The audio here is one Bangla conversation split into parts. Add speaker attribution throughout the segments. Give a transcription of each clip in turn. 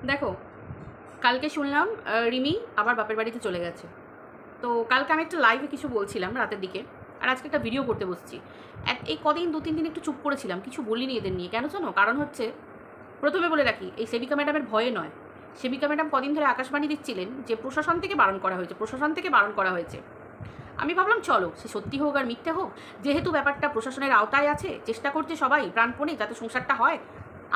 Speaker 1: দেখো, কালকে শুনলাম রিমি আবার বাপের বাড়িতে চলে গেছে। তো কালকে আমি একটা লাইভে কিছু বলছিলাম রাতের দিকে, আর আজকে একটা ভিডিও করতে বসছি। এই কদিন 2-3 দিন একটু চুপ করেছিলাম, কিছু বলিনি এদের নিয়ে। কেন জানো? কারণ হচ্ছে, প্রথমে বলে রাখি, এই সেবিকা ম্যাডামের ভয়ে নয়। সেবিকা ম্যাডাম কদিন ধরে আকাশবাণী দিচ্ছিলেন যে প্রশাসন থেকে বারণ করা হয়েছে, প্রশাসন থেকে বারণ করা হয়েছে। আমি ভাবলাম চলো, সে সত্যি হোক আর মিথ্যে হোক, যেহেতু ব্যাপারটা প্রশাসনের আওতায় আছে, চেষ্টা করছে সবাই প্রাণপণে যাতে সংসারটা হয়।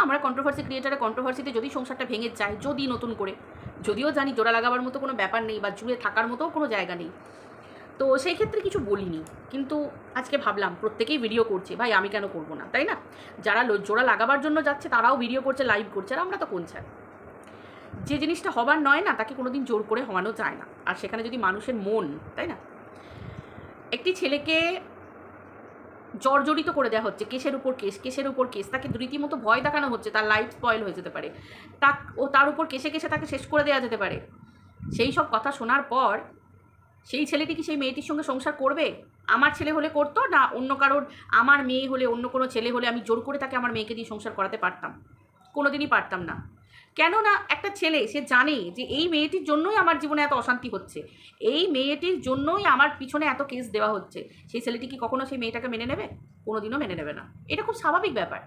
Speaker 1: আমরা কন্ট্রোভার্সি ক্রিয়েটারের কন্ট্রোভার্সিতে যদি সংসারটা ভেঙে যায়, যদি নতুন করে, যদিও জানি জোড়া লাগাবার মতো কোনো ব্যাপার নেই বা জুড়ে থাকার মতো কোনো জায়গা নেই, তো সেই ক্ষেত্রে কিছু বলিনি। কিন্তু আজকে ভাবলাম প্রত্যেকেই ভিডিও করছে, ভাই আমি কেন করবো না, তাই না? যারা জোড়া লাগাবার জন্য যাচ্ছে তারাও ভিডিও করছে, লাইভ করছে, আর আমরা তো কোন ছাড়। যে জিনিসটা হবার নয় না, তাকে কোনোদিন জোর করে হওয়ানো যায় না। আর সেখানে যদি মানুষের মন, তাই না, একটি ছেলেকে জর্জরিত করে দেওয়া হচ্ছে, কেসের উপর কেস, কেসের উপর কেস, তাকে রীতিমতো ভয় দেখানো হচ্ছে, তার লাইফ স্পয়েল হয়ে যেতে পারে, তার উপর কেসে কেসে তাকে শেষ করে দেওয়া যেতে পারে। সেই সব কথা শোনার পর সেই ছেলেটি কি সেই মেয়েটির সঙ্গে সংসার করবে? আমার ছেলে হলে করতো না, অন্য কারোর, আমার মেয়ে হলে, অন্য কোনো ছেলে হলে আমি জোর করে তাকে আমার মেয়েকে দিয়ে সংসার করাতে পারতাম? কোনোদিনই পারতাম না। কেননা একটা ছেলে, সে জানে যে এই মেয়েটির জন্যই আমার জীবনে এত অশান্তি হচ্ছে, এই মেয়েটির জন্যই আমার পিছনে এত কেস দেওয়া হচ্ছে। সেই ছেলেটি কি কখনো সেই মেয়েটাকে মেনে নেবে? কোনোদিনও মেনে নেবে না। এটা খুব স্বাভাবিক ব্যাপার।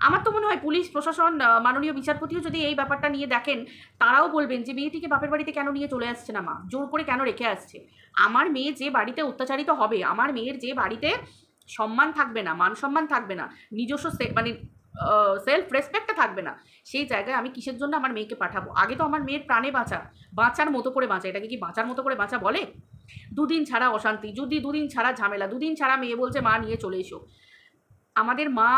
Speaker 1: আমার তো মনে হয় পুলিশ প্রশাসন, মাননীয় বিচারপতিও যদি এই ব্যাপারটা নিয়ে দেখেন, তারাও বলবেন যে মেয়েটিকে বাপের বাড়িতে কেন নিয়ে চলে আসছে না মা, জোর করে কেন রেখে আসছে? আমার মেয়ে যে বাড়িতে অত্যাচারিত হবে, আমার মেয়ের যে বাড়িতে সম্মান থাকবে না, মান সম্মান থাকবে না, নিজস্ব মানে সেলফ রেসপেক্টটা থাকবে না, সেই জায়গায় আমি কিসের জন্য আমার মেয়েকে পাঠাবো? আগে তো আমার মেয়ের প্রাণে বাঁচা, বাঁচার মতো করে বাঁচা। এটাকে কি বাঁচার মতো করে বাঁচা বলে? দুদিন ছাড়া অশান্তি, যদি দুদিন ছাড়া ঝামেলা, দুদিন ছাড়া মেয়ে বলছে মা নিয়ে চলে এসো। আমাদের মা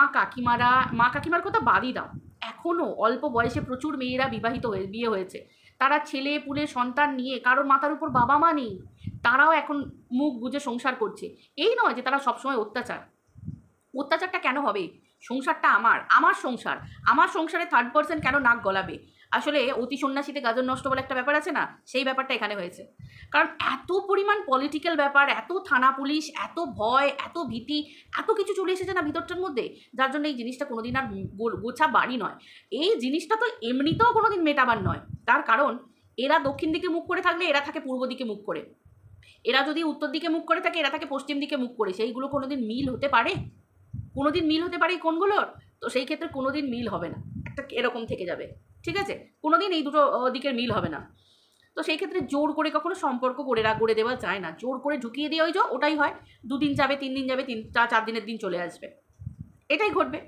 Speaker 1: কাকিমার কথা বাদই দাও, এখনও অল্প বয়সে প্রচুর মেয়েরা বিয়ে হয়েছে, তারা ছেলে পুলে সন্তান নিয়ে, কারোর মাথার উপর বাবা মা নেই, তারাও এখন মুখ বুজে সংসার করছে। এই নয় যে তারা সবসময় অত্যাচারটা কেন হবে? সংসারটা আমার সংসার, আমার সংসারে থার্ড পার্সন কেন নাক গলাবে? আসলে অতি সন্ন্যাসীতে গাজন নষ্ট বলে একটা ব্যাপার আছে না, সেই ব্যাপারটা এখানে হয়েছে। কারণ এত পরিমাণ পলিটিক্যাল ব্যাপার, এত থানা পুলিশ, এত ভয়, এত ভীতি, এত কিছু চলে এসেছে না ভিতরটার মধ্যে, যার জন্য এই জিনিসটা কোনোদিন আর গোছা বাড়ি নয়। এই জিনিসটা তো এমনিতেও কোনোদিন মেটাবার নয়। তার কারণ এরা দক্ষিণ দিকে মুখ করে থাকলে এরা থাকে পূর্ব দিকে মুখ করে, এরা যদি উত্তর দিকে মুখ করে থাকে এরা থাকে পশ্চিম দিকে মুখ করে। সেইগুলো কোনোদিন মিল হতে পারে? কোনোদিন মিল হতে পারে কোনগুলোর? তো সেই ক্ষেত্রে কোনোদিন মিল হবে না, একটা এরকম থেকে যাবে। ঠিক আছে, কোনোদিন এই দুটো দিকের মিল হবে না। তো সেই ক্ষেত্রে জোর করে কখনো সম্পর্ক গড়ে দেওয়া যায় না। জোর করে ঢুকিয়ে দিয়ে ওটাই হয়, 2 দিন যাবে, 3 দিন যাবে, 4 দিনের দিন চলে আসবে, এটাই ঘটবে।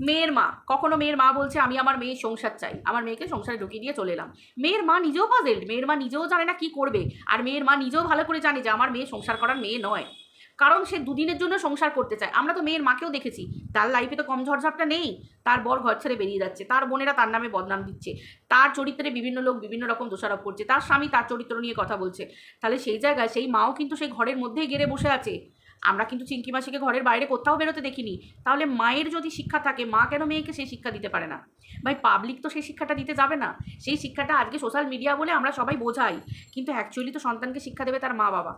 Speaker 1: মেয়ের মা, কখনো মেয়ের মা বলছে আমি আমার মেয়ের সংসার চাই, আমার মেয়েকে সংসারে ঢুকিয়ে দিয়ে চলে এলাম। মেয়ের মা নিজেও পাজেলড, মেয়ের মা নিজেও জানে না কি করবে। আর মেয়ের মা নিজেও ভালো করে জানে যে আমার মেয়ে সংসার করার মেয়ে নয়, কারণ সে 2 দিনের জন্য সংসার করতে চায়। আমরা তো মেয়ের মাকেও দেখেছি, তার লাইফে তো কম ঝড়ঝাপটা নেই, তার বর ঘর ছেড়ে বেরিয়ে যাচ্ছে, তার বোনেরা তার নামে বদনাম দিচ্ছে, তার চরিত্রে বিভিন্ন লোক বিভিন্ন রকম দোষারোপ করছে, তার স্বামী তার চরিত্র নিয়ে কথা বলছে। তাহলে সেই জায়গায় সেই মাও কিন্তু সেই ঘরের মধ্যেই গেড়ে বসে আছে। আমরা কিন্তু চিঙ্কি মাসিকে ঘরের বাইরে কোথাও বেরোতে দেখিনি। তাহলে মায়ের যদি শিক্ষা থাকে, মা কেন মেয়েকে সেই শিক্ষা দিতে পারে না? ভাই পাবলিক তো সেই শিক্ষাটা দিতে যাবে না। সেই শিক্ষাটা আজকে সোশ্যাল মিডিয়া বলে আমরা সবাই বোঝাই, কিন্তু অ্যাকচুয়ালি তো সন্তানকে শিক্ষা দেবে তার মা বাবা।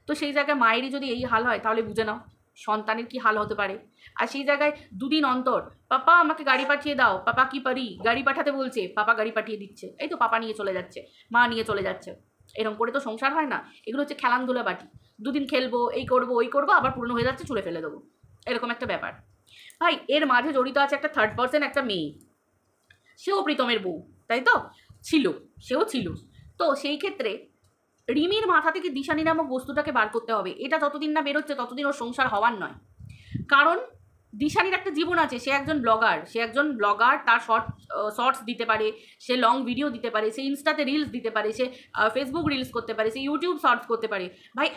Speaker 1: তো সেই জায়গায় মায়েরই যদি এই হাল হয়, তাহলে বুঝে নাও সন্তানের কি হাল হতে পারে। আর সেই জায়গায় 2 দিন অন্তর পাপা আমাকে গাড়ি পাঠিয়ে দাও, পাপা কি পারি, গাড়ি পাঠাতে বলছে, পাপা গাড়ি পাঠিয়ে দিচ্ছে, এই তো পাপা নিয়ে চলে যাচ্ছে, মা নিয়ে চলে যাচ্ছে। এরকম করে তো সংসার হয় না। এগুলো হচ্ছে খেলাধুলা বাটি, 2 দিন খেলবো, এই করবো ওই করবো, আবার পুরনো হয়ে যাচ্ছে, ছুঁড়ে ফেলে দেবো, এরকম একটা ব্যাপার। ভাই এর মাঝে জড়িত আছে একটা থার্ড পার্সন, একটা মেয়ে, সেও প্রীতমের বউ, তাই তো? ছিল, সেও ছিল। তো সেই ক্ষেত্রে রিমির মাথা থেকে দিশানি নামক বস্তুটাকে বার করতে হবে। এটা যতদিন না বেরোচ্ছে ততদিন ওর সংসার হওয়ার নয়। কারণ দিশানির একটা জীবন আছে, সে একজন ব্লগার, তার শর্টস দিতে পারে, সে লং ভিডিও দিতে পারে, সে ইনস্টাতে রিলস দিতে পারে, সে ফেসবুক রিলস করতে পারে, সে ইউটিউব শর্টস করতে পারে। ভাই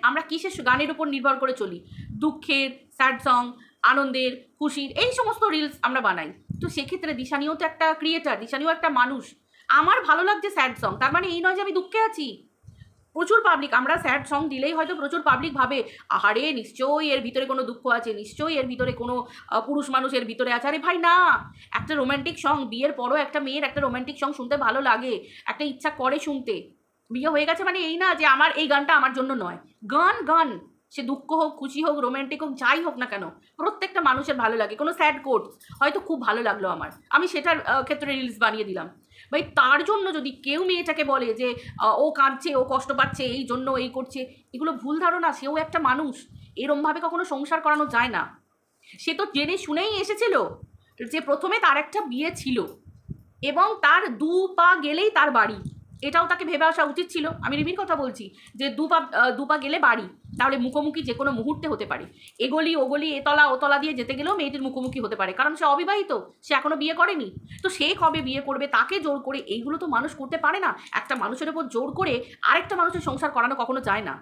Speaker 1: আমরা কিসের গানের উপর নির্ভর করে চলি? দুঃখের, স্যাড সং, আনন্দের, খুশির, এই সমস্ত রিলস আমরা বানাই। তো সেক্ষেত্রে দিশানিও তো একটা ক্রিয়েটার, দিশানিও একটা মানুষ। আমার ভালো লাগছে স্যাড সং, তার মানে এই নয় যে আমি দুঃখে আছি। প্রচুর পাবলিক, আমরা স্যাড সং দিলেই হয়তো প্রচুর পাবলিক ভাবে আহারে নিশ্চয়ই এর ভিতরে কোনো দুঃখ আছে, নিশ্চয়ই এর ভিতরে কোনো পুরুষ মানুষের ভিতরে আছে। আরে ভাই না, একটা রোম্যান্টিক সং, বিয়ের পরও একটা মেয়ের একটা রোম্যান্টিক সং শুনতে ভালো লাগে, একটা ইচ্ছা করে শুনতে। বিয়ে হয়ে গেছে মানে এই না যে আমার এই গানটা আমার জন্য নয়। গান গান, সে দুঃখ হোক, খুশি হোক, রোম্যান্টিক হোক, যাই হোক না কেন, প্রত্যেকটা মানুষের ভালো লাগে। কোনো স্যাড কোট হয়তো খুব ভালো লাগলো আমার, আমি সেটার ক্ষেত্রে রিলস বানিয়ে দিলাম। ভাই তার জন্য যদি কেউ মেয়েটাকে বলে যে ও কাঁদছে, ও কষ্ট পাচ্ছে, এই জন্য এই করছে, এগুলো ভুল ধারণা। সেও একটা মানুষ, এরমভাবে কখনো সংসার করানো যায় না। সে তো জেনে শুনেই এসেছিল যে প্রথমে তার একটা বিয়ে ছিল এবং তার 2 পা গেলেই তার বাড়ি, এটাও তাকে ভেবে আসা উচিত ছিল। আমি রিমির কথা বলছি যে 2 পা গেলে বাড়ি, তাহলে মুখোমুখি যে কোনো মুহূর্তে হতে পারে। এগলি ওগলি এতলা ওতলা দিয়ে যেতে গেলেও মেয়েটির মুখোমুখি হতে পারে, কারণ সে অবিবাহিত, সে এখনো বিয়ে করেনি। তো সে কবে বিয়ে করবে, তাকে জোর করে, এইগুলো তো মানুষ করতে পারে না। একটা মানুষের উপর জোর করে আরেকটা মানুষের সংসার করানো কখনো যায় না,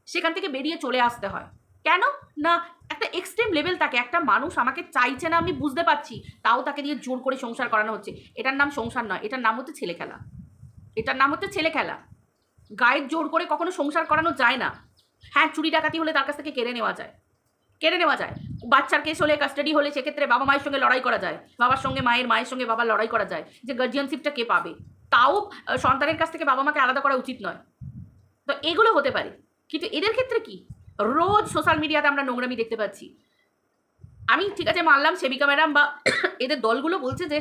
Speaker 1: সেখান থেকে বেরিয়ে চলে আসতে হয়। কেন না, একটা এক্সট্রিম লেভেল থাকে। একটা মানুষ আমাকে চাইছে না, আমি বুঝতে পারছি, তাও তাকে দিয়ে জোর করে সংসার করানো হচ্ছে। এটার নাম সংসার নয়, এটার নাম হচ্ছে ছেলে খেলা। এটার নাম হচ্ছে ছেলে খেলা। গায়ের জোর করে কখনো সংসার করানো যায় না। হ্যাঁ, চুরি ডাকাতি হলে তার কাছ থেকে কেড়ে নেওয়া যায়, কেড়ে নেওয়া যায়। বাচ্চার কেস হলে, কাস্টাডি হলে, সেক্ষেত্রে বাবা মায়ের সঙ্গে লড়াই করা যায়, বাবার সঙ্গে মায়ের, মায়ের সঙ্গে বাবার লড়াই করা যায় যে গার্জিয়ানশিপটা কে পাবে। তাও সন্তানের কাছ থেকে বাবা মাকে আলাদা করা উচিত নয়। তো এগুলো হতে পারে, কিন্তু এদের ক্ষেত্রে কি, রোজ সোশ্যাল মিডিয়াতে আমরা নোংরামি দেখতে পাচ্ছি। আমি ঠিক আছে মানলাম সেবিকা ম্যাডাম বা এদের দলগুলো বলছে যে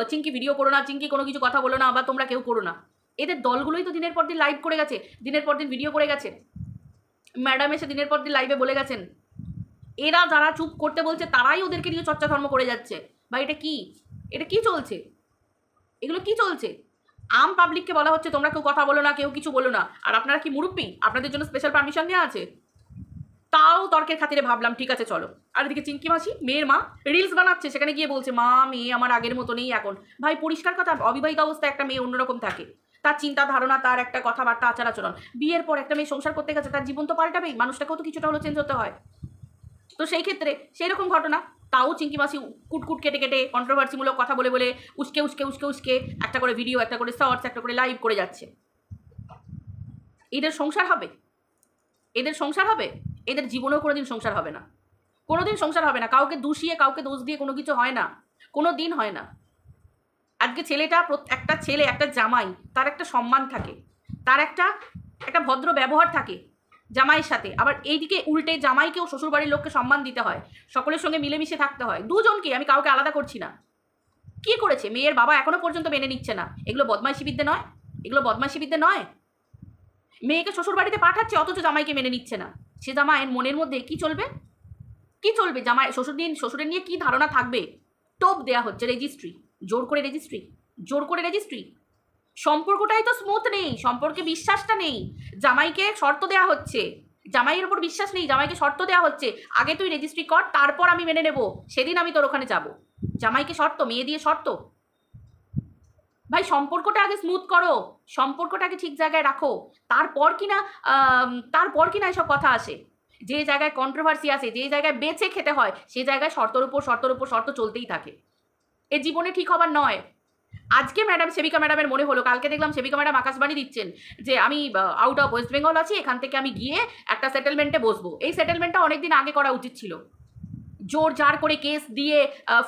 Speaker 1: চিঙ্কি ভিডিও করো না, চিঙ্কি কোনো কিছু কথা বলো না, বা তোমরা কেউ করো না। এদের দলগুলোই তো দিনের পর দিন লাইভ করে গেছে, দিনের পর দিন ভিডিও করে গেছে। ম্যাডাম এসে দিনের পর দিন লাইভে বলে গেছেন। এরা যারা চুপ করতে বলছে তারাই ওদেরকে নিয়ে চর্চা ধর্ম করে যাচ্ছে। ভাই এটা কি, এটা কি চলছে, এগুলো কি চলছে? আম পাবলিককে বলা হচ্ছে তোমরা কেউ কথা বলো না, কেউ কিছু বলো না, আর আপনারা কি মুরব্বী, আপনাদের জন্য স্পেশাল পারমিশন নেওয়া আছে? তাও তর্কের খাতিরে ভাবলাম ঠিক আছে চলো। আর এদিকে চিঙ্কি মাসি, মেয়ের মা, রিলস বানাচ্ছে, সেখানে গিয়ে বলছে মা মেয়ে আমার আগের মতো নেই এখন। ভাই পরিষ্কার কথা, অবিবাহিত অবস্থায় একটা মেয়ে অন্যরকম থাকে, তার চিন্তা ধারণা, তার একটা কথাবার্তা, আচার আচরণ। বিয়ের পর একটা মেয়ে সংসার করতে গেছে, তার জীবন তো পাল্টাবেই, মানুষটাকেও তো কিছুটা হলো চেঞ্জ হতে হয়। তো সেই ক্ষেত্রে সেই রকম ঘটনা। তাও চিঙ্কি মাসি কুটকুট কেটে কেটে কন্ট্রোভার্সিমূলক কথা বলে বলে উস্কে উস্কে উস্কে উস্কে একটা করে ভিডিও, একটা করে শর্টস, একটা করে লাইভ করে যাচ্ছে। এদের সংসার হবে? এদের সংসার হবে? এদের জীবনেও কোনোদিন সংসার হবে না, কোনোদিন সংসার হবে না। কাউকে দুষিয়ে, কাউকে দোষ দিয়ে কোনো কিছু হয় না, কোনো দিন হয় না। আজকে ছেলেটা, একটা ছেলে, একটা জামাই, তার একটা সম্মান থাকে, তার একটা ভদ্র ব্যবহার থাকে জামাইয়ের সাথে। আবার এইদিকে উল্টে জামাইকেও শ্বশুরবাড়ির লোককে সম্মান দিতে হয়, সকলের সঙ্গে মিলেমিশে থাকতে হয়, দুজনকে, আমি কাউকে আলাদা করছি না। কি করেছে মেয়ের বাবা এখনো পর্যন্ত মেনে নিচ্ছে না? এগুলো বদমাইশি বিদ্যে নয়? এগুলো বদমাইশি বিদ্যে নয়? মেয়েকে শ্বশুরবাড়িতে পাঠাচ্ছে অথচ জামাইকে মেনে নিচ্ছে না। সে জামাইয়ের মনের মধ্যে কি চলবে, কি চলবে? জামাই শ্বশুরের নিয়ে কি ধারণা থাকবে? টোপ দেয়া হচ্ছে, রেজিস্ট্রি, জোর করে রেজিস্ট্রি, জোর করে রেজিস্ট্রি। সম্পর্কটাই তো স্মুথ নেই, সম্পর্কে বিশ্বাসটা নেই। জামাইকে শর্ত দেয়া হচ্ছে, জামাইয়ের ওপর বিশ্বাস নেই, জামাইকে শর্ত দেওয়া হচ্ছে আগে তুই রেজিস্ট্রি কর, তারপর আমি মেনে নেব, সেদিন আমি তোর ওখানে যাব। জামাইকে শর্ত, মেয়ে দিয়ে শর্ত। ভাই সম্পর্কটা আগে স্মুথ করো, সম্পর্কটাকে ঠিক জায়গায় রাখো, তারপর কিনা এসব কথা আসে। যে জায়গায় কন্ট্রোভার্সি আসে, যে জায়গায় বেছে খেতে হয়, সেই জায়গায় শর্তর উপর শর্ত চলতেই থাকে। এ জীবনে ঠিক হবার নয়। আজকে সেবিকা ম্যাডামের মনে হলো, কালকে দেখলাম সেবিকা ম্যাডাম আকাশবাণী দিচ্ছেন যে আমি আউট অফ ওয়েস্ট বেঙ্গল আছি, এখান থেকে আমি গিয়ে একটা সেটেলমেন্টে বসবো। এই সেটেলমেন্টটা অনেকদিন আগে করা উচিত ছিল। জোর জার করে কেস দিয়ে,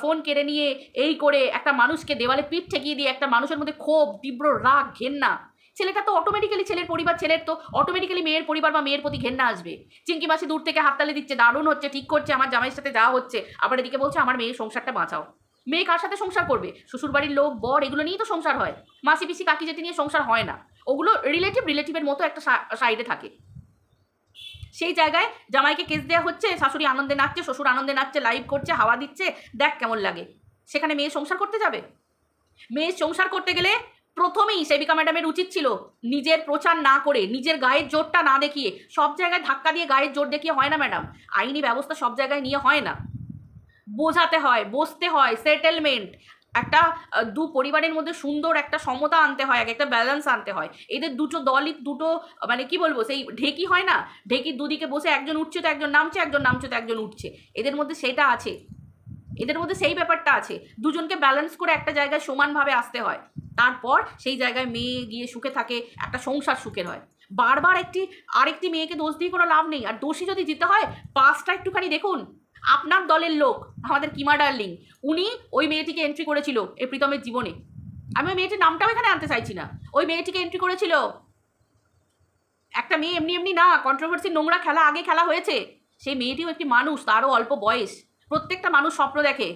Speaker 1: ফোন কেড়ে নিয়ে, এই করে একটা মানুষকে দেওয়ালে পিঠ ঠেকিয়ে দিয়ে, একটা মানুষের মধ্যে ক্ষোভ, তীব্র রাগ, ঘেন্না, ছেলেটা তো অটোমেটিক্যালি, ছেলের পরিবার, ছেলের তো অটোমেটিক্যালি মেয়ের পরিবার বা মেয়ের প্রতি ঘেন্না আসবে। চিঙ্কি মাসি দূর থেকে হাততালি দিচ্ছে, দারুণ হচ্ছে, ঠিক করছে, আমার জামাইয়ের সাথে যাওয়া হচ্ছে, আবার এদিকে বলছে আমার মেয়ের সংসারটা বাঁচাও। মেয়ে কার সাথে সংসার করবে? শ্বশুরবাড়ির লোক, বর, এগুলো নিয়েই তো সংসার হয়। মাসি পিসি কাকি যেটি নিয়ে সংসার হয় না, ওগুলো রিলেটিভের মতো একটা সাইডে থাকে। সেই জায়গায় জামাইকে কেস দেওয়া হচ্ছে, শাশুড়ি আনন্দে নাচছে, শ্বশুর আনন্দে নাচছে, লাইভ করছে, হাওয়া দিচ্ছে, দেখ কেমন লাগে। সেখানে মেয়ে সংসার করতে যাবে? মেয়ে সংসার করতে গেলে প্রথমেই সেবিকা ম্যাডামের উচিত ছিল নিজের প্রচার না করে, নিজের গায়ের জোরটা না দেখিয়ে, সব জায়গায় ধাক্কা দিয়ে গায়ের জোর দেখিয়ে হয় না ম্যাডাম, আইনি ব্যবস্থা সব জায়গায় নিয়ে হয় না। বোঝাতে হয়, বসতে হয়, সেটেলমেন্ট, একটা দু পরিবারের মধ্যে সুন্দর একটা সমতা আনতে হয়, একটা ব্যালেন্স আনতে হয়। এদের দুটো দলই দুটো, মানে কি বলবো, সেই ঢেকি হয় না, ঢেকির দুদিকে বসে একজন উঠছে তো একজন নামছে, একজন নামছে তো একজন উঠছে, এদের মধ্যে সেটা আছে, এদের মধ্যে সেই ব্যাপারটা আছে। দুজনকে ব্যালেন্স করে একটা জায়গায় সমানভাবে আসতে হয়, তারপর সেই জায়গায় মেয়ে গিয়ে সুখে থাকে, একটা সংসার সুখের হয়। বারবার আরেকটি মেয়েকে দোষ দিয়ে কোনো লাভ নেই। আর দোষী যদি দিতে হয়, পাঁচটা একটুখানি দেখুন। আপনার দলের লোক, আমাদের কিমা ডার্লিং, উনি ওই মেয়েটিকে এন্ট্রি করেছিল এই প্রীতমের জীবনে। আমি ওই মেয়েটির নামটাও এখানে আনতে চাইছি না, ওই মেয়েটিকে এন্ট্রি করেছিল একটা মেয়ে এমনি এমনি না, কন্ট্রোভার্সি নোংরা খেলা আগে খেলা হয়েছে। সেই মেয়েটিও একটি মানুষ, তারও অল্প বয়স। প্রত্যেকটা মানুষ স্বপ্ন দেখে,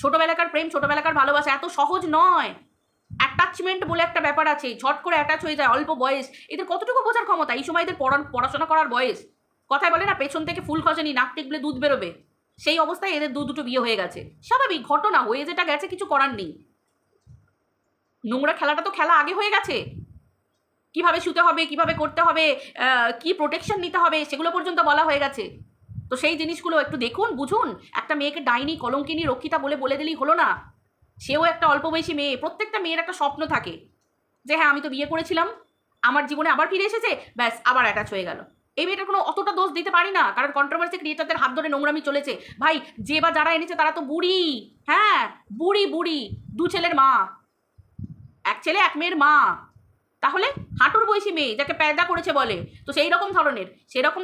Speaker 1: ছোটবেলাকার প্রেম, ছোটবেলাকার ভালোবাসা এত সহজ নয়। অ্যাটাচমেন্ট বলে একটা ব্যাপার আছে, ঝট করে অ্যাটাচ হয়ে যায়, অল্প বয়স। এদের কতটুকু বোঝার ক্ষমতা? এই সময় এদের পড়াশোনা করার বয়স। কথায় বলে না, পেছন থেকে ফুল খসেনি, নাক টিকলে দুধ বেরোবে। সেই অবস্থায় এদের দুটো বিয়ে হয়ে গেছে। স্বাভাবিক ঘটনা, হয়ে যেটা গেছে কিছু করার নেই। নোংরা খেলাটা তো খেলা আগে হয়ে গেছে। কিভাবে শুতে হবে, কিভাবে করতে হবে, কি প্রোটেকশন নিতে হবে, সেগুলো পর্যন্ত বলা হয়ে গেছে। তো সেই জিনিসগুলো একটু দেখুন, বুঝুন। একটা মেয়েকে ডাইনি, কলঙ্কিনী, রক্ষিতা বলে দিলেই হলো না। সেও একটা অল্প বয়সী মেয়ে। প্রত্যেকটা মেয়ের একটা স্বপ্ন থাকে যে হ্যাঁ, আমি তো বিয়ে করেছিলাম, আমার জীবনে আবার ফিরে এসেছে, ব্যাস আবার অ্যাটাচ হয়ে গেল। এই মেয়েটার কোনো অতটা দোষ দিতে পারি না, কারণ কন্ট্রোভার্সি ক্রিয়েটারদের হাত ধরে নোংরামি চলেছে। ভাই, যে বা যারা এনেছে তারা তো বুড়ি, হ্যাঁ বুড়ি, 2 ছেলের মা, 1 ছেলে 1 মেয়ের মা। তাহলে হাঁটুর বয়সী মেয়ে যাকে প্যাদা করেছে বলে, তো সেরকম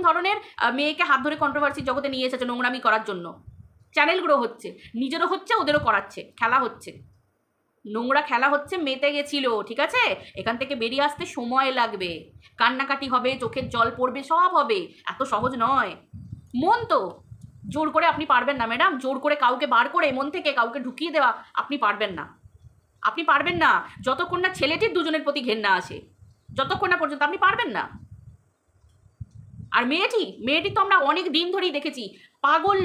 Speaker 1: ধরনের মেয়েকে হাত ধরে কন্ট্রোভার্সির জগতে নিয়ে এসেছে নোংরামি করার জন্য। চ্যানেল গ্রো হচ্ছে, নিজেরও হচ্ছে, ওদেরও করাচ্ছে, খেলা হচ্ছে, নোংরা খেলা হচ্ছে, মেতে গেছিল, ঠিক আছে? এখান থেকে বেরিয়ে আসতে সময় লাগবে, কান্নাকাটি হবে, চোখের জল পড়বে, সব হবে, এত সহজ নয়। মন তো জোর করে আপনি পারবেন না ম্যাডাম, জোর করে কাউকে বার করে মন থেকে কাউকে ঢুকিয়ে দেওয়া আপনি পারবেন না, যতক্ষণ না ছেলেটির দুজনের প্রতি ঘেন্না আসে, যতক্ষণ না পর্যন্ত আপনি পারবেন না। আর মেয়েটি তো আমরা অনেক দিন ধরেই দেখেছি, পাগল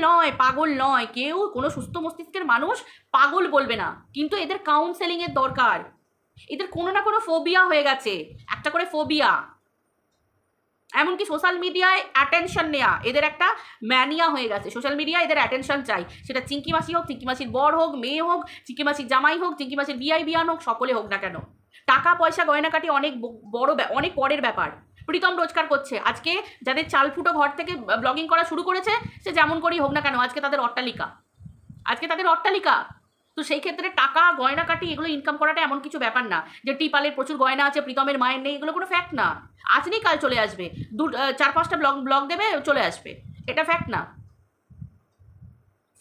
Speaker 1: নয়, কেউ কোনো সুস্থ মস্তিষ্কের মানুষ পাগল বলবে না, কিন্তু এদের কাউন্সেলিংয়ের দরকার। এদের কোনো না কোনো ফোবিয়া হয়ে গেছে, একটা করে ফোবিয়া। এমনকি সোশ্যাল মিডিয়ায় অ্যাটেনশন নেওয়া এদের একটা ম্যানিয়া হয়ে গেছে। সোশ্যাল মিডিয়ায় এদের অ্যাটেনশন চাই, সেটা চিঙ্কি মাসি হোক, চিঙ্কি মাসির বর হোক, মেয়ে হোক, চিঙ্কি মাসির জামাই হোক, চিঙ্কি মাসির বিয়ান হোক, সকলে হোক না কেন, টাকা পয়সা গয়নাকাটি অনেক পরের ব্যাপার। প্রীতম রোজগার করছে, আজকে যাদের চাল ফুটো ঘর থেকে ব্লগিং করা শুরু করেছে, সে যেমন করেই হোক না কেন, আজকে তাদের অট্টালিকা। তো সেই ক্ষেত্রে টাকা, গয়নাকাটি এগুলো ইনকাম করাটা এমন কিছু ব্যাপার না যে টিপালের প্রচুর গয়না আছে, প্রীতমের মায়ের নেই, এগুলো কোনো ফ্যাক্ট না। আজ নেই কাল চলে আসবে, 4-5টা ব্লগ দেবে, চলে আসবে, এটা ফ্যাক্ট না।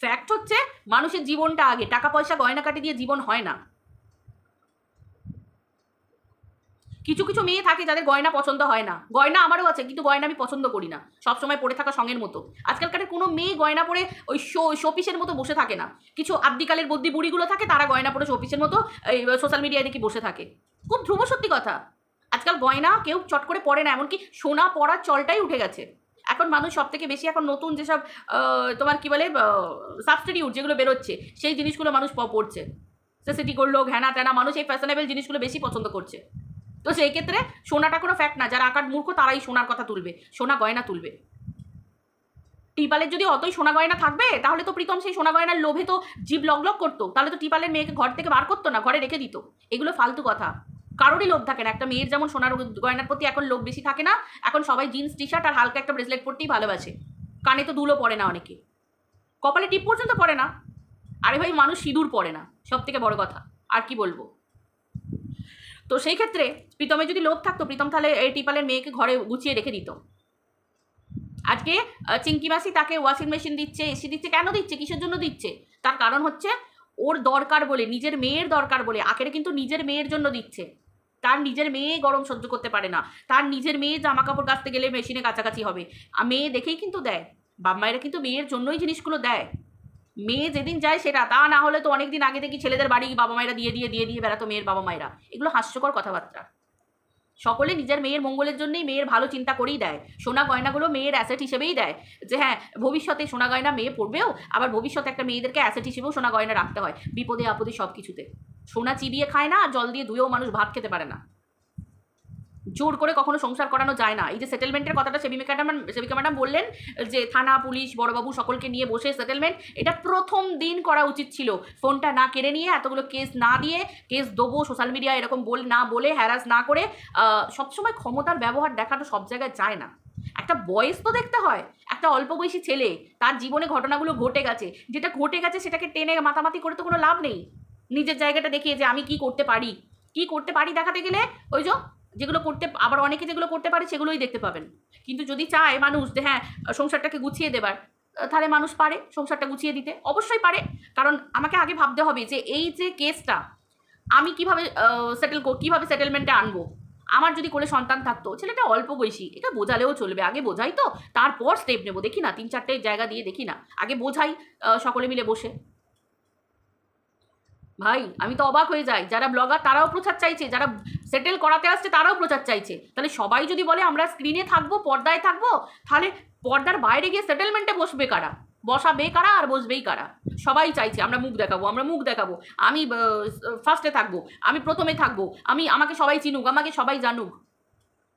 Speaker 1: ফ্যাক্ট হচ্ছে মানুষের জীবনটা আগে, টাকা পয়সা গয়নাকাটি দিয়ে জীবন হয় না। কিছু মেয়ে থাকে যাদের গয়না পছন্দ হয় না, গয়না আমারও আছে, কিন্তু গয়না আমি পছন্দ করি না, সবসময় পরে থাকা সঙ্গের মতো। আজকালকার কোনো মেয়ে গয়না পরে ওই শোপিসের মতো বসে থাকে না। কিছু আদ্যিকালের বদ্যি বুড়িগুলো থাকে, তারা গয়না পরে শোপিসের মতো এই সোশ্যাল মিডিয়ায় দেখি বসে থাকে। খুব ধ্রুব সত্যি কথা, আজকাল গয়না কেউ চট করে পরে না, এমনকি সোনা পরার চলটাই উঠে গেছে। এখন মানুষ সব থেকে বেশি এখন নতুন যেসব তোমার কি বলে সাবস্টিটিউট যেগুলো বেরোচ্ছে, সেই জিনিসগুলো মানুষ পড়ছে। সেসিটি করলো, ঘ্যানা ট্যানা, মানুষ এই ফ্যাশনেবল জিনিসগুলো বেশি পছন্দ করছে। তো সেই ক্ষেত্রে সোনাটা কোনো ফ্যাক্ট না, যারা আকার মূর্খ তারাই সোনার কথা তুলবে, সোনা গয়না তুলবে। টিপালের যদি অতই সোনা গয়না থাকবে, তাহলে তো প্রীতম সেই সোনা গয়নার লোভে তো জিভ লগ করতো, তাহলে তো টিপালের মেয়েকে ঘর থেকে বার করতো না, ঘরে রেখে দিত। এগুলো ফালতু কথা, কারোরই লোভ থাকে না। একটা মেয়ের যেমন সোনার গয়নার প্রতি এখন লোভ বেশি থাকে না, এখন সবাই জিন্স টি শার্ট আর হালকা একটা ব্রেসলেট পরতেই ভালোবাসে। কানে তো দুলও পরে না, অনেকে কপালে টিপ পর্যন্ত পরে না। আরে ভাই, মানুষ সিঁদুর পরে না, সব থেকে বড় কথা। আর কি বলবো? তো সেই ক্ষেত্রে প্রীতমের যদি লোভ থাকতো, প্রীতম তাহলে এই টিপালের মেয়েকে ঘরে গুছিয়ে রেখে দিত। আজকে চিঙ্কি মাসি তাকে ওয়াশিং মেশিন দিচ্ছে, এসি দিচ্ছে, কেন দিচ্ছে, কিসের জন্য দিচ্ছে? তার কারণ হচ্ছে ওর দরকার বলে, নিজের মেয়ের দরকার বলে। আখেরে কিন্তু নিজের মেয়ের জন্য দিচ্ছে। তার নিজের মেয়ে গরম সহ্য করতে পারে না, তার নিজের মেয়ে জামা কাপড় কাচতে গেলে মেশিনে কাছাকাছি হবে, মেয়ে দেখেই কিন্তু দেয়। বাবা মায়েরা কিন্তু মেয়ের জন্যই জিনিসগুলো দেয়। মেয়ে যেদিন যায় সেটা, তা না হলে তো অনেকদিন আগে থেকে ছেলেদের বাড়ি বাবা মায়েরা দিয়ে বেড়াতো মেয়ের বাবা মায়েরা। এগুলো হাস্যকর কথাবার্তা। সকলে নিজের মেয়ের মঙ্গলের জন্যই মেয়ের ভালো চিন্তা করেই দেয়। সোনা গয়নাগুলো মেয়ের অ্যাসেট হিসেবেই দেয়, যে হ্যাঁ ভবিষ্যতে সোনা গয়না মেয়ে পড়বেও, আবার ভবিষ্যতে একটা মেয়েদেরকে অ্যাসেট হিসেবেও সোনা গয়না রাখতে হয়, বিপদে আপদে সব কিছুতে। সোনা চিবিয়ে খায় না, আর জল দিয়ে ধুয়েও মানুষ ভাত খেতে পারে না। জোর করে কখনো সংসার করানো যায় না। এই যে সেটেলমেন্টের কথাটা সেবিকা ম্যাডাম বললেন, যে থানা পুলিশ বড়বাবু সকলকে নিয়ে বসে সেটেলমেন্ট, এটা প্রথম দিন করা উচিত ছিল। ফোনটা না কেড়ে নিয়ে, এতগুলো কেস না দিয়ে, কেস দেবো সোশ্যাল মিডিয়ায় এরকম না বলে, হ্যারাস না করে। সবসময় ক্ষমতার ব্যবহার দেখানো সব জায়গায় যায় না। একটা বয়স তো দেখতে হয়। একটা অল্প বয়সী ছেলে, তার জীবনে ঘটনাগুলো ঘটে গেছে, যেটা ঘটে গেছে সেটাকে টেনে মাতামাতি করে তো কোনো লাভ নেই। নিজের জায়গাটা দেখিয়ে যে আমি কি করতে পারি দেখাতে গেলে ওই যেগুলো করতে, আবার অনেকে যেগুলো করতে পারে সেগুলোই দেখতে পাবেন। কিন্তু যদি চায় মানুষ যে হ্যাঁ সংসারটাকে গুছিয়ে দেবার, তাহলে মানুষ পারে সংসারটা গুছিয়ে দিতে, অবশ্যই পারে। কারণ আমাকে আগে ভাবতে হবে যে এই যে কেসটা আমি কিভাবে সেটেলমেন্টে আনবো। আমার যদি কোলে সন্তান থাকতো, ছেলেটা অল্প বয়সী, এটা বোঝালেও চলবে, আগে বোঝাই তো তারপর স্টেপ নেবো, দেখি না 3-4টে জায়গা দিয়ে দেখি না, আগে বোঝাই সকলে মিলে বসে। ভাই আমি তো অবাক হয়ে যাই, যারা ব্লগার তারাও প্রচার চাইছে, যারা সেটেল করাতে আসছে তারাও প্রচার চাইছে। তাহলে সবাই যদি বলে আমরা স্ক্রিনে থাকবো, পর্দায় থাকবো, তাহলে পর্দার বাইরে গিয়ে সেটেলমেন্টে বসবে কারা, বসাবে কারা আর বসবেই কারা? সবাই চাইছে আমরা মুখ দেখাবো, আমরা মুখ দেখাবো, আমি ফার্স্টে থাকবো, আমি প্রথমে থাকবো, আমাকে সবাই চিনুক, আমাকে সবাই জানুক।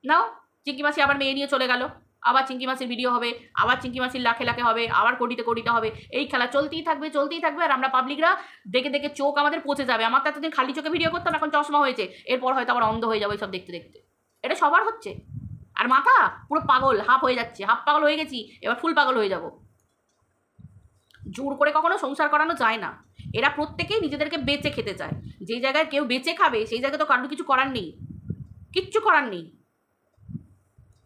Speaker 1: নাও চিঙ্কি মাসি আবার মেয়ে নিয়ে চলে গেল, আবার চিঙ্কি মাসির ভিডিও হবে, আবার চিঙ্কি মাসির লাখে লাখে হবে, আবার কোটিতে কোটিতে হবে, এই খেলা চলতেই থাকবে। আর আমরা পাবলিকরা দেখে দেখে চোখ আমাদের পচে যাবে। আমার তো এতদিন খালি চোখে ভিডিও করতাম, এখন চশমা হয়েছে, এরপর হয়তো আবার অন্ধ হয়ে যাবে সব দেখতে দেখতে। এটা সবার হচ্ছে। আর মাথা পুরো পাগল, হাফ হয়ে যাচ্ছে, হাফ পাগল হয়ে গেছি, এবার ফুল পাগল হয়ে যাব। জোর করে কখনো সংসার করানো যায় না। এরা প্রত্যেকেই নিজেদেরকে বেঁচে খেতে চায়। যেই জায়গায় কেউ বেঁচে খাবে সেই জায়গায় তো কারোর কিছু করার নেই, কিচ্ছু করার নেই।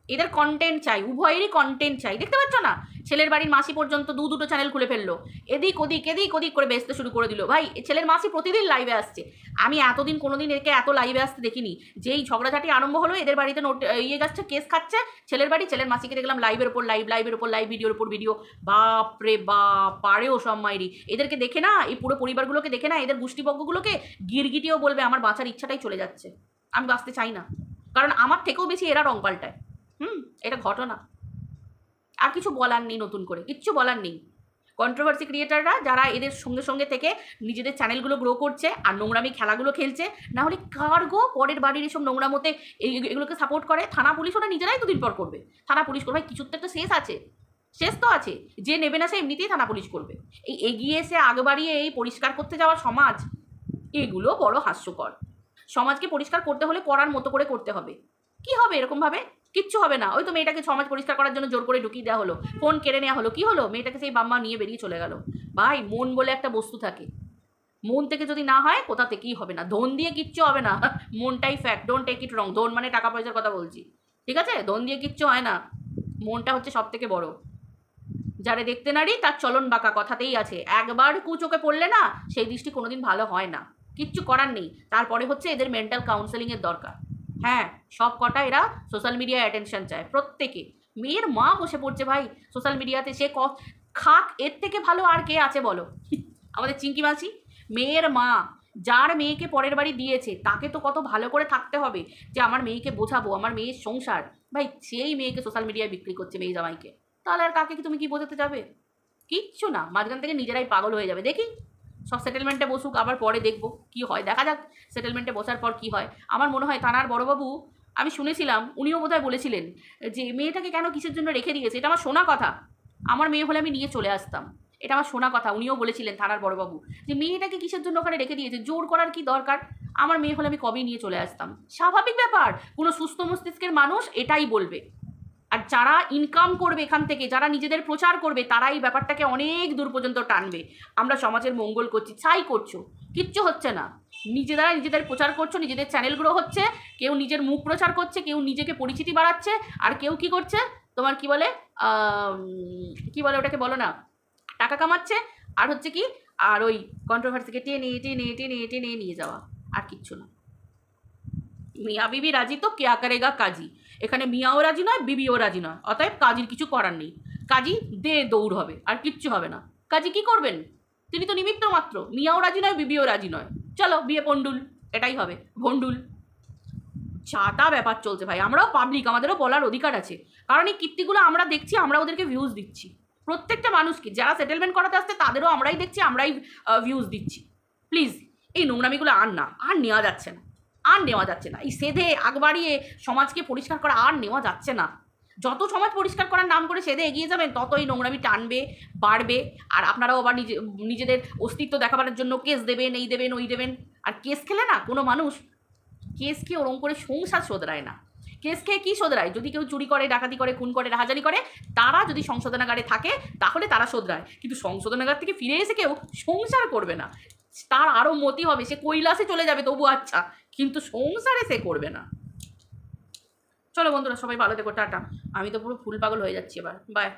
Speaker 1: এদের কন্টেন্ট চাই, উভয়েরই কন্টেন্ট চাই। দেখতে পাচ্ছ না, ছেলের বাড়ির মাসি পর্যন্ত দুটো চ্যানেল খুলে ফেললো, এদিক ওদিক করে বেচতে শুরু করে দিল। ভাই ছেলের মাসি প্রতিদিন লাইভে আসছে, আমি এতদিন কোনোদিন একে এত লাইভে আসতে দেখিনি। যেই ঝগড়াঝাটি আরম্ভ হলো, এদের বাড়িতে যাচ্ছে, কেস খাচ্ছে ছেলের বাড়ি, ছেলের মাসিকে দেখলাম লাইভের ওপর লাইভ, ভিডিওর ওপর ভিডিও। বাপরে বাপ, পারেও সব মাইরি। এদেরকে দেখে না, এই পুরো পরিবারগুলোকে দেখে না, এদের গোষ্ঠীবজ্ঞগুলোকে গিরগিটিও বলবে আমার বাঁচার ইচ্ছাটাই চলে যাচ্ছে, আমি বাঁচতে চাই না, কারণ আমার থেকেও বেশি এরা রং পাল্টায়। এটা ঘটনা, আর কিছু বলার নেই, নতুন করে কিচ্ছু বলার নেই। কন্ট্রোভার্সি ক্রিয়েটাররা যারা এদের সঙ্গে সঙ্গে থেকে নিজেদের চ্যানেলগুলো গ্রো করছে আর নোংরামি খেলাগুলো খেলছে, না হলে কার গো পরের বাড়ির এসব নোংরামতে এগুলোকে সাপোর্ট করে? থানা পুলিশ ওরা নিজেরাই দুদিন পর করবে। থানা পুলিশ করবে, কিছুর তো একটা শেষ আছে, শেষ তো আছে। যে নেবে না সে এমনিতেই থানা পুলিশ করবে। এই এগিয়ে এসে আগ বাড়িয়ে এই পরিষ্কার করতে যাওয়া সমাজ, এগুলো বড় হাস্যকর। সমাজকে পরিষ্কার করতে হলে করার মতো করে করতে হবে। কি হবে এরকমভাবে? কিচ্ছু হবে না। ওই তো মেয়েটাকে সমাজ পরিষ্কার করার জন্য জোর করে ঢুকিয়ে দেওয়া হলো, ফোন কেড়ে নেওয়া হলো, কি হলো? মেয়েটাকে সেই বাম্মা নিয়ে বেরিয়ে চলে গেল। ভাই মন বলে একটা বস্তু থাকে, মন থেকে যদি না হয় কোথা থেকেই হবে না। ধন দিয়ে কিচ্ছু হবে না, মনটাই ফ্যাক্ট, ডোন্ট টেক ইট রং। ধন মানে টাকা পয়সার কথা বলছি, ঠিক আছে? ধন দিয়ে কিচ্ছু হয় না, মনটা হচ্ছে সব থেকে বড়। যারে দেখতে নারী তার চলন বাঁকা, কথাতেই আছে। একবার কুচোকে পড়লে না, সেই দৃষ্টি কোনোদিন ভালো হয় না, কিচ্ছু করার নেই। তারপরে হচ্ছে এদের মেন্টাল কাউন্সেলিংয়ের দরকার। হ্যাঁ, সব কটা এরা সোশ্যাল মিডিয়ায় অ্যাটেনশন চায় প্রত্যেকে। মেয়ের মা বসে পড়ছে ভাই সোশ্যাল মিডিয়াতে, সে খাক, এর থেকে ভালো আর কে আছে বলো? আমাদের চিঙ্কি মাসি, মেয়ের মা, যার মেয়েকে পরের বাড়ি দিয়েছে তাকে তো কত ভালো করে থাকতে হবে যে আমার মেয়েকে বোঝাবো, আমার মেয়ের সংসার। ভাই সেই মেয়েকে সোশ্যাল মিডিয়ায় বিক্রি করছে মেয়ে জামাইকে, তাহলে আর কাকে কি তুমি কি বোঝাতে যাবে? কিচ্ছু না, মাঝখান থেকে নিজেরাই পাগল হয়ে যাবে। দেখি সব সেটেলমেন্টে বসুক, আবার পরে দেখবো কি হয়, দেখা যাক সেটেলমেন্টে বসার পর কি হয়। আমার মনে হয় থানার বড়বাবু, আমি শুনেছিলাম উনিও বোধহয় বলেছিলেন যে মেয়েটাকে কেন কিসের জন্য রেখে দিয়েছে। এটা আমার শোনা কথা, আমার মেয়ে হলে আমি নিয়ে চলে আসতাম, এটা আমার শোনা কথা। উনিও বলেছিলেন থানার বড়বাবু যে মেয়েটাকে কিসের জন্য ওখানে রেখে দিয়েছে, জোর করার কি দরকার? আমার মেয়ে হলে আমি কবেই নিয়ে চলে আসতাম। স্বাভাবিক ব্যাপার, কোনো সুস্থ মস্তিষ্কের মানুষ এটাই বলবে। আর যারা ইনকাম করবে এখান থেকে, যারা নিজেদের প্রচার করবে, তারা এই ব্যাপারটাকে অনেক দূর পর্যন্ত টানবে। আমরা সমাজের মঙ্গল করছি, ছাই করছো, কিচ্ছু হচ্ছে না। নিজেদের প্রচার করছো, নিজেদের চ্যানেল গ্রো হচ্ছে, কেউ নিজের মুখ প্রচার করছে, কেউ নিজেকে পরিচিতি বাড়াচ্ছে, আর কেউ কি করছে তোমার কি বলে ওটাকে বলো না, টাকা কামাচ্ছে। আর হচ্ছে কি, আর ওই কন্ট্রোভার্সিকে টেনে নিয়ে যাওয়া, আর কিচ্ছু না। মিয়া বিবি রাজি তো কেয়া করেগা কাজী। এখানে মিয়াও রাজি নয়, বিবিও রাজি নয়, অতএব কাজীর কিছু করার নেই। কাজী দৌড় হবে, আর কিচ্ছু হবে না। কাজী কি করবেন? তিনি তো নিমিত্ত মাত্র। মিয়াও রাজি নয়, বিবিও রাজি নয়, চলো বিয়ে পন্ডুল, এটাই হবে, ভন্ডুল। চাটা ব্যাপার চলছে ভাই। আমরাও পাবলিক, আমাদেরও বলার অধিকার আছে, কারণ এই কীর্তিগুলো আমরা দেখছি, আমরা ওদেরকে ভিউজ দিচ্ছি। প্রত্যেকটা মানুষকে যারা সেটেলমেন্ট করাতে আসছে তাদেরও আমরাই দেখছি, আমরাই ভিউজ দিচ্ছি। প্লিজ এই নোংরামিগুলো আর নেওয়া যাচ্ছে না, আর নেওয়া যাচ্ছে না। এই সেধে আগ বাড়িয়ে সমাজকে পরিষ্কার করা আর নেওয়া যাচ্ছে না। যত সমাজ পরিষ্কার করার নাম করে সেধে এগিয়ে যাবেন, তত এই নোংরামি টানবে, বাড়বে। আর আপনারাও আবার নিজেদের অস্তিত্ব দেখাবার জন্য কেস দেবেন, এই দেবেন, ওই দেবেন। আর কেস খেলে না কোনো মানুষ, কেস খেয়ে ওরম করে সংসার শোধরায় না। কেস খেয়ে কী শোধরায়? যদি কেউ চুরি করে, ডাকাতি করে, খুন করে, রাহাজানি করে, তারা যদি সংশোধনাগারে থাকে তাহলে তারা শোধরায়। কিন্তু সংশোধনাগার থেকে ফিরে এসে কেউ সংসার করবে না, তার আরও মতি হবে, সে কৈলাসে চলে যাবে তবু আচ্ছা, কিন্তু সংসারে সে করবে না। চলো বন্ধুরা, সবাই ভালো থেকো, টাটা। আমি তো পুরো ফুল পাগল হয়ে যাচ্ছি এবার, বাই।